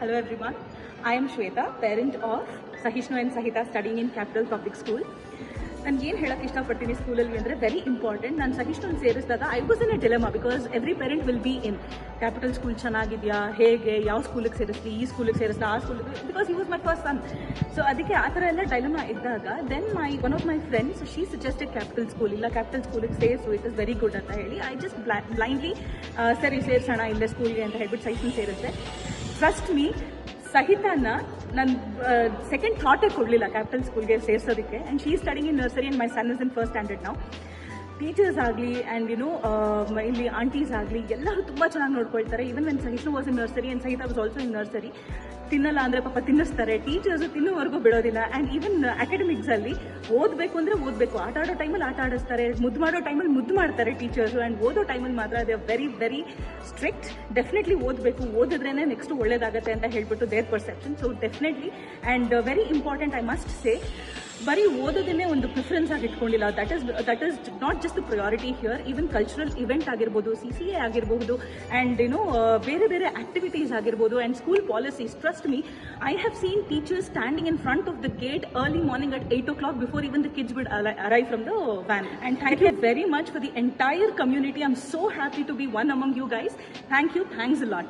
Hello everyone, I am Shweta, parent of Sahishnu and Sahita studying in Capital Public School. ನಾನು ಏನು ಹೇಳಕ್ಕೆ ಇಷ್ಟಪಡ್ತೀನಿ ಸ್ಕೂಲಲ್ಲಿ ಅಂದರೆ ವೆರಿ ಇಂಪಾರ್ಟೆಂಟ್. ನಾನು ಸಹಿಷ್ಣುನ ಸೇರಿಸಿದಾಗ I was in a dilemma because every parent will be in capital school ಚೆನ್ನಾಗಿದೆಯಾ, ಹೇಗೆ, ಯಾವ ಸ್ಕೂಲಿಗೆ ಸೇರಿಸ್ಲಿ, ಈ ಸ್ಕೂಲಿಗೆ ಸೇರಿಸ್ಲಿ, ಆ ಸ್ಕೂಲಿಗೆ, because he was my first son. So ಅದಕ್ಕೆ ಆ ಥರ ಎಲ್ಲ ಡೈಲಮಾ ಇದ್ದಾಗ then one of my friends she suggested capital school. ಇಲ್ಲ ಕ್ಯಾಪಿಟಲ್ ಸ್ಕೂಲಿಗೆ ಸೇರಿಸು, ಇಟ್ ಇಸ್ ವೆರಿ ಗುಡ್ ಅಂತ ಹೇಳಿ ಐ ಜಸ್ಟ್ ಬ್ಲೈಂಡ್ಲಿ ಸರಿ ಸೇರಿಸೋಣ ಇಲ್ಲೇ ಸ್ಕೂಲ್ಗೆ ಅಂತ ಹೇಳ್ಬಿಟ್ಟು ಸಹಿಷ್ಣು ಸೇರಿಸಿದೆ. ಟ್ರಸ್ಟ್ ಮೀ, ಸಹಿತಾನ ನಾನು ಸೆಕೆಂಡ್ ಥಾಟೇ ಕೊಡಲಿಲ್ಲ ಕ್ಯಾಪಿಟಲ್ ಸ್ಕೂಲ್ಗೆ ಸೇರಿಸೋದಕ್ಕೆ. And she studying in nursery and my son is in first standard ನಾವು. ಟೀಚರ್ಸ್ ಆಗಲಿ ಆ್ಯಂಡ್ ಇಲ್ಲಿ ಆಂಟೀಸ್ ಆಗಲಿ ಎಲ್ಲರೂ ತುಂಬ ಚೆನ್ನಾಗಿ ನೋಡ್ಕೊಳ್ತಾರೆ. Even when Sahishnu was in nursery and Sahita was also in nursery. ತಿನ್ನಲ್ಲ ಅಂದರೆ ಪಾಪ ತಿನ್ನಿಸ್ತಾರೆ, ಟೀಚರ್ಸು ತಿನ್ನೋವರೆಗೂ ಬಿಡೋದಿಲ್ಲ. ಆ್ಯಂಡ್ ಈವನ್ ಅಕಾಡೆಮಿಕ್ಸಲ್ಲಿ ಓದಬೇಕು ಅಂದರೆ ಓದಬೇಕು, ಆಟ ಆಡೋ ಟೈಮಲ್ಲಿ ಆಟ ಆಡಿಸ್ತಾರೆ, ಮುದ್ದು ಮಾಡೋ ಟೈಮಲ್ಲಿ ಮುದ್ದು ಮಾಡ್ತಾರೆ ಟೀಚರ್ಸು. ಆ್ಯಂಡ್ ಓದೋ ಟೈಮಲ್ಲಿ ಮಾತ್ರ they are very very strict. Definitely ಓದಬೇಕು, ಓದಿದ್ರೇ ನೆಕ್ಸ್ಟ್ ಒಳ್ಳೇದಾಗುತ್ತೆ ಅಂತ ಹೇಳ್ಬಿಟ್ಟು their perception. So definitely and very important, I must say, ಬರೀ ಓದೋದನ್ನೇ ಒಂದು ಪ್ರಿಫರೆನ್ಸ್ ಆಗಿ ಇಟ್ಕೊಂಡಿಲ್ಲ. That is not just the priority here. Even cultural event ಆಗಿರ್ಬೋದು, CCA ಆಗಿರಬಹುದು, ಆ್ಯಂಡ್ ಬೇರೆ ಬೇರೆ ಆಕ್ಟಿವಿಟೀಸ್ ಆಗಿರ್ಬೋದು, and school policies. Trust me, I have seen teachers standing in front of the gate early morning at 8 o'clock before even the kids would arrive from the van. And thank you very much for the entire community. I'm so happy to be one among you guys. Thank you. Thanks a lot.